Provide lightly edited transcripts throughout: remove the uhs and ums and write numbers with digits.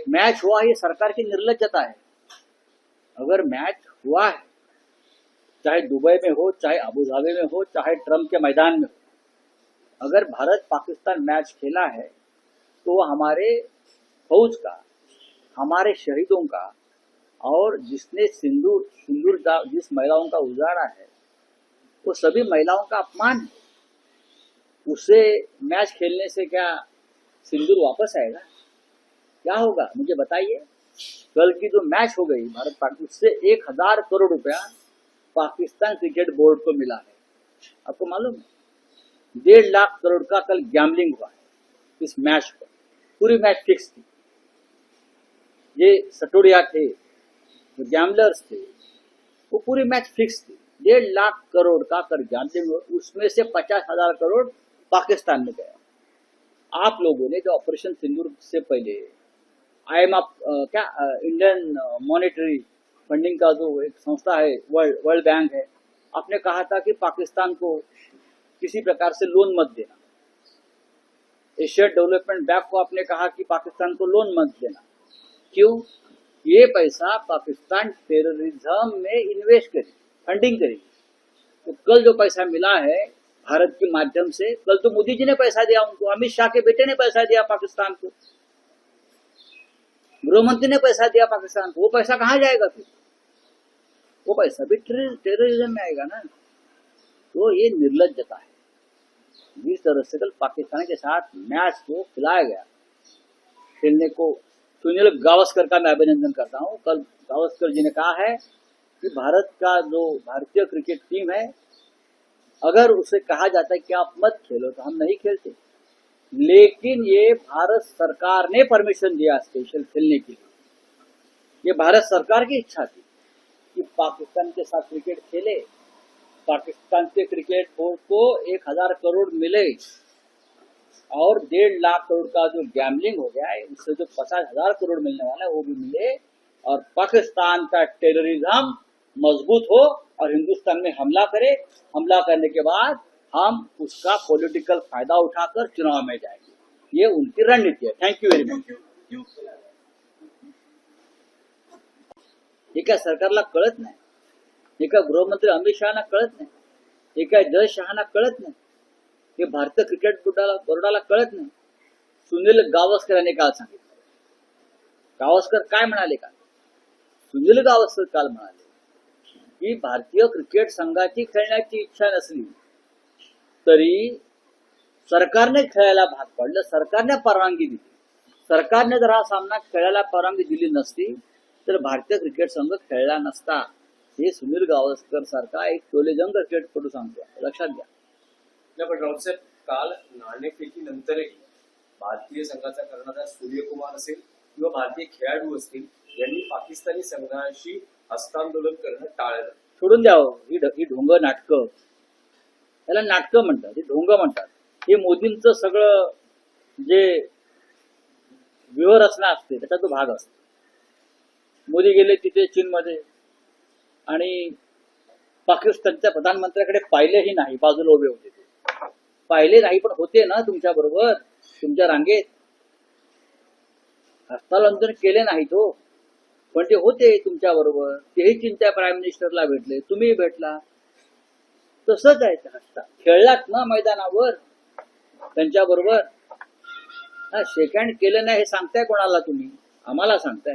Match हुआ, ये सरकार की निर्लज्जता है। अगर मैच हुआ है, चाहे दुबई में हो, चाहे अबू धाबी में हो, चाहे ट्रम्प के मैदान में हो, अगर भारत पाकिस्तान मैच खेला है तो वो हमारे फौज का, हमारे शहीदों का, और जिसने सिंदूर सिंदूर जिस महिलाओं का उजाड़ा है, वो सभी महिलाओं का अपमान है। उससे मैच खेलने से क्या सिंदूर वापस आएगा? क्या होगा मुझे बताइए। कल की जो मैच हो गई भारत पाकिस्तान, उससे 1000 करोड़ रुपया पाकिस्तान क्रिकेट बोर्ड को मिला है। आपको मालूम है? 1.5 लाख करोड़ का कल गैम्बलिंग हुआ है इस मैच पर। पूरी मैच फिक्स थी। ये सटोरिया थे, जो गैम्बलर्स थे, वो पूरी मैच फिक्स थी। 1.5 लाख करोड़ का कर गैम्बलिंग, उसमें से 50,000 करोड़ पाकिस्तान में गया। आप लोगों ने जो ऑपरेशन सिंदूर से पहले IMF क्या इंडियन मॉनेटरी फंडिंग का जो एक संस्था है, वर्ल्ड बैंक है, आपने कहा था कि पाकिस्तान को किसी प्रकार से लोन मत देना। एशिया डेवलपमेंट बैंक को आपने कहा कि पाकिस्तान को लोन मत देना। क्यों? ये पैसा पाकिस्तान टेररिज्म में इन्वेस्ट करेगी, फंडिंग करेगी। तो कल जो पैसा मिला है भारत के माध्यम से, कल तो मोदी जी ने पैसा दिया उनको, अमित शाह के बेटे ने पैसा दिया पाकिस्तान को, गृहमंत्री ने पैसा दिया पाकिस्तान को। वो पैसा कहाँ जाएगा फिर? वो पैसा भी टेररिज्म में आएगा ना। तो ये निर्लज्जता है। जिस तरह से कल पाकिस्तान के साथ मैच को खिलाया गया, खेलने को, सुनील गावस्कर का मैं अभिनंदन करता हूँ। कल गावस्कर जी ने कहा है कि भारत का जो भारतीय क्रिकेट टीम है, अगर उसे कहा जाता है कि आप मत खेलो तो हम नहीं खेलते, लेकिन ये भारत सरकार ने परमिशन दिया स्पेशल खेलने के लिए। ये भारत सरकार की इच्छा थी कि पाकिस्तान के साथ क्रिकेट खेले, पाकिस्तान के क्रिकेट बोर्ड को 1000 करोड़ मिले, और 1.5 लाख करोड़ का जो गैम्बलिंग हो गया है, उससे जो 50,000 करोड़ मिलने वाला है वो भी मिले, और पाकिस्तान का टेररिज्म मजबूत हो और हिंदुस्तान में हमला करे। हमला करने के बाद हम उसका पॉलिटिकल फायदा उठाकर चुनाव में जाएंगे। ये उनकी रणनीति है। Thank you very much. हे काय सरकारला कळत नाही? हे काय गृहमंत्री अमित शहाना कळत नाही? हे काय जय शहाना कळत नाही? हे भारतीय क्रिकेट बोर्डाला कळत नाही? सुनील गावस्कर यांनी काल सांगितलं। गावस्कर काय म्हणाले का? सुनील गावस्कर काल म्हणाले की भारतीय क्रिकेट संघाची खेळण्याची इच्छा नसली तरी सरकारने खेळायला भाग पाडलं, सरकारने परवानगी दिली। सरकारने जर हा सामना खेळायला परवानगी दिली नसती तर भारतीय क्रिकेट संघ खेळला नसता। हे सुनील गावस्कर सारखा एक टोलेजंग क्रिकेटपटू सांगतो, लक्षात घ्या। पण राऊत साहेब, काल नाणेफेकीनंतरही भारतीय संघाचा कर्णधार सूर्यकुमार असेल किंवा भारतीय खेळाडू असतील, यांनी पाकिस्तानी संघाशी हस्तांदोलन करणं टाळलं। सोडून द्यावं ही ढोंग नाटकं, याला नाटकं म्हणतात, ही ढोंग म्हणतात। हे मोदींचं सगळं जे व्यूहरचना असते त्याचा तो भाग असतो। मोदी गेले तिथे चीनमध्ये आणि पाकिस्तानच्या प्रधानमंत्र्याकडे पाहिलेही नाही, बाजूला उभे होते ते, पाहिले नाही, पण होते ना तुमच्या बरोबर, तुमच्या रांगेत। हस्तांदोलन केले नाही तो, पण ते होते तुमच्या बरोबर। तेही चीनच्या प्राईम मिनिस्टरला भेटले, तुम्ही भेटला। तसंच आहे, हस्ता खेळलात ना मैदानावर त्यांच्या बरोबर। शेक हँड केलं नाही हे सांगताय कोणाला तुम्ही? आम्हाला सांगताय?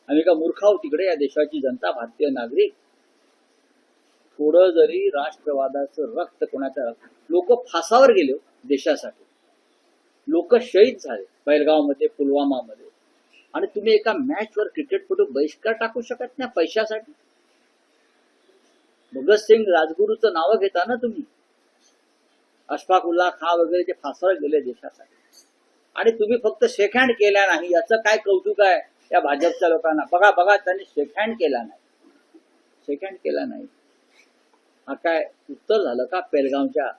आम्ही का मूर्ख आहोत तिकडे? या देशाची जनता, भारतीय नागरिक, थोडं जरी राष्ट्रवादाचं रक्त कोणाच्या, लोक फासावर गेले देशासाठी, लोक शहीद झाले बेळगावमध्ये, पुलवामामध्ये, आणि तुम्ही एका मॅचवर क्रिकेटपटू बहिष्कार टाकू शकत नाही पैशासाठी? भगतसिंग, राजगुरूचं नाव घेता ना तुम्ही, अशफाकुल्ला खां वगैरे जे फासावर गेले देशासाठी, आणि तुम्ही फक्त शेक हँड केला नाही। याचं काय कौतुक आहे या भाजपच्या लोकांना? बघा बघा, त्यांनी शेक हँड केला नाही, शेक हँड केला नाही। हा काय उत्तर झालं का पेलगावच्या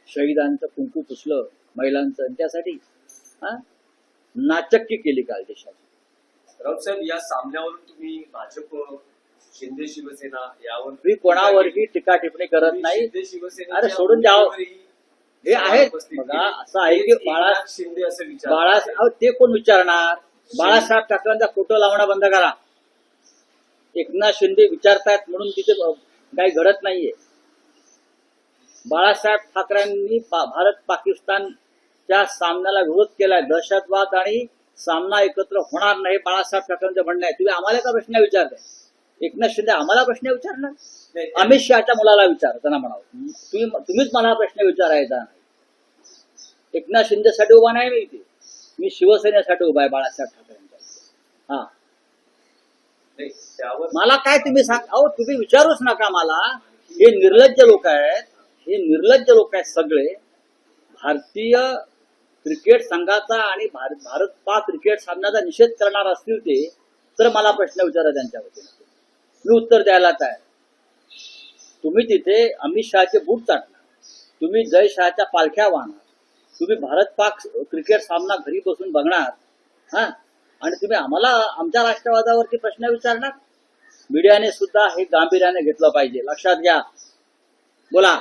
शहीदांचं कुंकू पुसलं महिलांचं, त्यासाठी नाचक्की केली काल देशाची। राऊत साहेब, या सामन्यावरून तुम्ही भाजप, शिंदे शिवसेना यावर मी कोणावरही टीका टिप्पणी करत नाही। शिंदे शिवसेना, अरे सोडून द्यावं, हे आहेत बघा। असं आहे की शिंदे असं विचार, बाळा ते कोण विचारणार? बाळासाहेब ठाकरेंचा फोटो लावणं बंद करा. एकनाथ शिंदे विचारतायत म्हणून तिथे काही घडत नाहीये. बाळासाहेब ठाकरेंनी भारत पाकिस्तानच्या सामन्याला विरोध केलाय. दहशतवाद आणि सामना एकत्र होणार नाही बाळासाहेब ठाकरेंचं म्हणणं आहे. तुम्ही आम्हाला का प्रश्न विचारताय? एकनाथ शिंदे आम्हाला प्रश्न विचारणार? अमित शहाच्या मुलाला विचार, त्यांना म्हणावं तुम्हीच मला प्रश्न विचारायचा नाही. एकनाथ शिंदेसाठी उभा नाही मी इथे, मी शिवसेनेसाठी उभा आहे बाळासाहेब ठाकरेंच्या. हा, मला काय तुम्ही सांग, अहो तुम्ही विचारूच नका मला. हे निर्लज्ज लोक आहेत, हे निर्लज्ज लोक आहेत सगळे. भारतीय क्रिकेट संघाचा आणि भारत पाक क्रिकेट सामन्याचा निषेध करणार असतील ते तर मला प्रश्न विचारा त्यांच्या वतीने, मी उत्तर द्यायला तयार. तुम्ही तिथे अमित शहाचे बूट चाटणार, तुम्ही जय शहाच्या पालख्या वाहणार, तुम्ही भारत पाक क्रिकेट सामना घरी बसून बघणार, हा, आणि तुम्ही आम्हाला आमच्या राष्ट्रवादावरती प्रश्न विचारणार. मीडियाने सुद्धा हे गांभीर्याने घेतलं पाहिजे, लक्षात घ्या. बोला.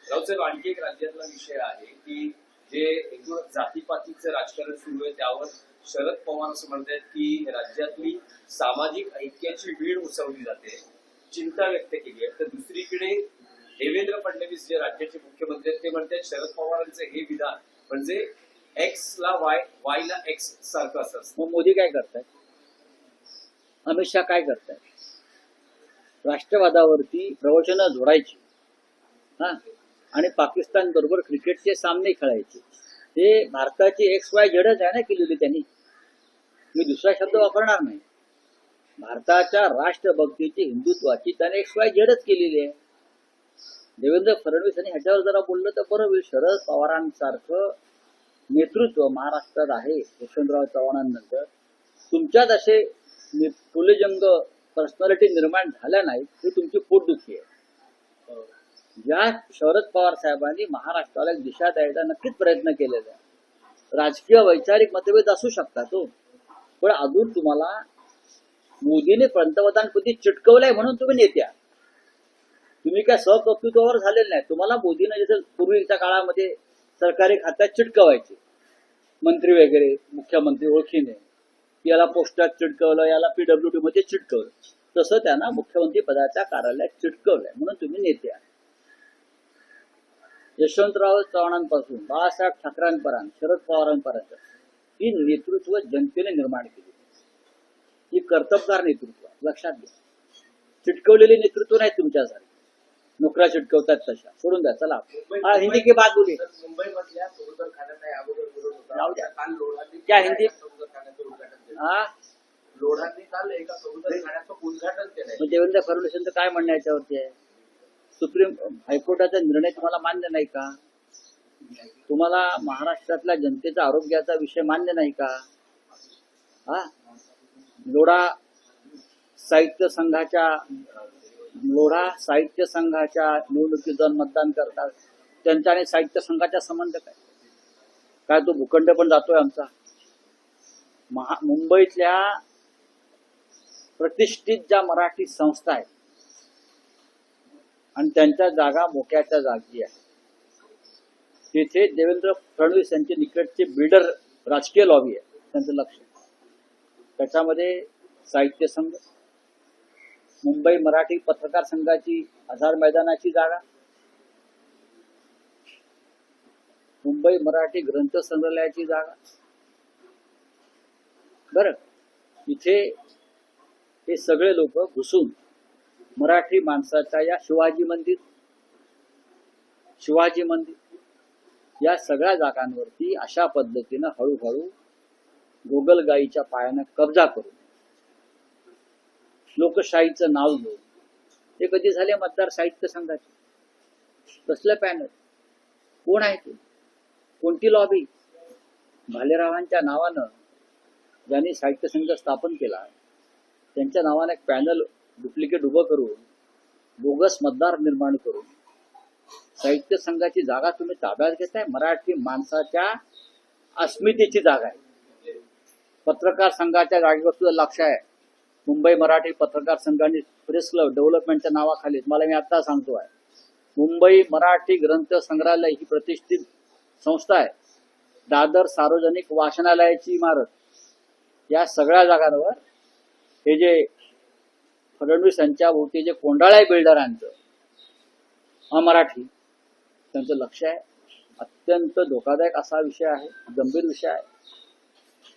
राऊसाहेब, आणखी एक राज्यातला विषय आहे की जे एकूण जातीपातीचं राजकारण सुरू आहे त्यावर शरद पवार असं म्हणतात की राज्यातली सामाजिक ऐक्याची वीण उसवली जाते, चिंता व्यक्त केली आहे. तर दुसरीकडे देवेंद्र फडणवीस जे राज्याचे मुख्यमंत्री आहेत ते म्हणतात शरद पवारांचं हे विधान म्हणजे एक्स ला वाय ला एक्स सारखं असं असतं. मग मोदी काय करतायत? अमित शहा काय करतायत? राष्ट्रवादावरती प्रवचनं जोडायची, हा, आणि पाकिस्तान बरोबर क्रिकेटचे सामने खेळायचे. ते भारताची एक्स वाय झेडच आहे ना केलेली त्यांनी, मी दुसरा शब्द वापरणार नाही. भारताच्या राष्ट्रभक्तीची, हिंदुत्वाची त्याने एक्स वाय झेडच केलेली आहे. देवेंद्र फडणवीस यांनी ह्याच्यावर जरा बोललं तर बरं होईल. शरद पवारांसारखं नेतृत्व महाराष्ट्रात आहे यशवंतराव चव्हाणांनंतर. तुमच्यात असे फुलेजंग पर्सनॅलिटी निर्माण झाल्या नाहीत, ही तुमची पोटदुखी आहे. ज्या शरद पवार साहेबांनी महाराष्ट्राला एक दिशा द्यायचा नक्कीच प्रयत्न केलेला आहे. राजकीय वैचारिक मतभेद असू शकतात तो, पण अजून तुम्हाला मोदीने पंतप्रधानपदी चिटकवलंय म्हणून तुम्ही नेत्या. तुम्ही काय सहकर्तृत्वावर झालेले नाही. तुम्हाला मोदीने जसं पूर्वीच्या काळामध्ये सरकारी खात्यात चिटकवायचे मंत्री वगैरे, मुख्यमंत्री ओळखीने, याला पोस्टात चिटकवलं, याला PWD मध्ये चिटकवलं, तसं त्यांना मुख्यमंत्री पदाच्या कार्यालयात चिटकवलंय म्हणून तुम्ही नेत्या. यशवंतराव चव्हाणांपासून बाळासाहेब ठाकरेंपर्यंत, शरद पवारांपर्यंत ही नेतृत्व जनतेने निर्माण केली. ही कर्तबगार नेतृत्व, लक्षात घ्या. चिटकवलेले नेतृत्व नाही तुमच्यासारखे, नोकऱ्या चिटकवतात तशा. सोडून द्या, चला. हा, हिंदी की बात बोली. मुंबईमधल्या समुद्र खाण्याचा अगोदर विरोध होता. जाऊ द्या. काल लोढांनी क्या हिंदी? समुद्र खाण्याचं उद्घाटन केलं. हा, लोढांनी काल एका समुद्र खाण्याचं उद्घाटन केलंय. मग देवेंद्र फडणवीसांचं काय म्हणणं याच्यावरती आहे? सुप्रीम हायकोर्टाचा निर्णय तुम्हाला मान्य नाही का? तुम्हाला महाराष्ट्रातल्या जनतेच्या आरोग्याचा विषय मान्य नाही का? हा, लोढा साहित्य संघाच्या निवडणुकीत जाऊन मतदान करतात, त्यांच्या आणि साहित्य संघाचा संबंध काय? काय तो भूखंड पण जातोय आमचा? मुंबईतल्या प्रतिष्ठित ज्या मराठी संस्था आहेत आणि त्यांच्या जागा मोक्याच्या जागी आहे, तिथे देवेंद्र फडणवीस यांचे निकटचे बिल्डर राजकीय लॉबी आहे, त्यांचं लक्ष. त्याच्यामध्ये साहित्य संघ, मुंबई मराठी पत्रकार संघाची आझाद मैदानाची जागा, मुंबई मराठी ग्रंथ संग्रहालयाची जागा. बरं, इथे हे सगळे लोक घुसून मराठी माणसाच्या या शिवाजी मंदिर या सगळ्या जागांवरती अशा पद्धतीनं हळूहळू गोगलगाईच्या पायानं कब्जा करून लोकशाहीचं नाव घेऊन ते कधी झाले मतदार साहित्य संघाचे. कसलं पॅनल, कोण आहे ते, कोणती लॉबी? भालेरावांच्या नावानं ज्यांनी साहित्य संघ स्थापन केला त्यांच्या नावाने एक पॅनल डुप्लिकेट उभं करून बोगस मतदार निर्माण करून साहित्य संघाची जागा तुम्ही ताब्यात घेताय. मराठी माणसाच्या अस्मितेची जागा आहे. पत्रकार संघाच्या जागेवर सुद्धा लक्ष आहे. मुंबई मराठी पत्रकार संघाने प्रेस क्लब डेव्हलपमेंटच्या नावाखाली, मला मी आता सांगतो आहे, मुंबई मराठी ग्रंथ संग्रहालय ही प्रतिष्ठित संस्था आहे. दादर सार्वजनिक वाचनालयाची इमारत, या सगळ्या जागांवर हे जे फडणवीस यांच्या भोवती जे कोंडाळा आहे बिल्डरांचं अमराठी त्यांचं लक्ष आहे. अत्यंत धोकादायक असा विषय आहे, गंभीर विषय आहे.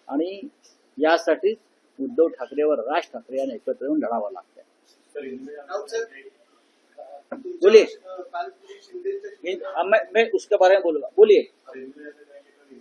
आणि यासाठीच उद्धव ठाकरेवर राज ठाकरे यांना एकत्र येऊन लढावं लागतंय. बोलिए, मैं उसके बारे में बोलूंगा. बोलिए.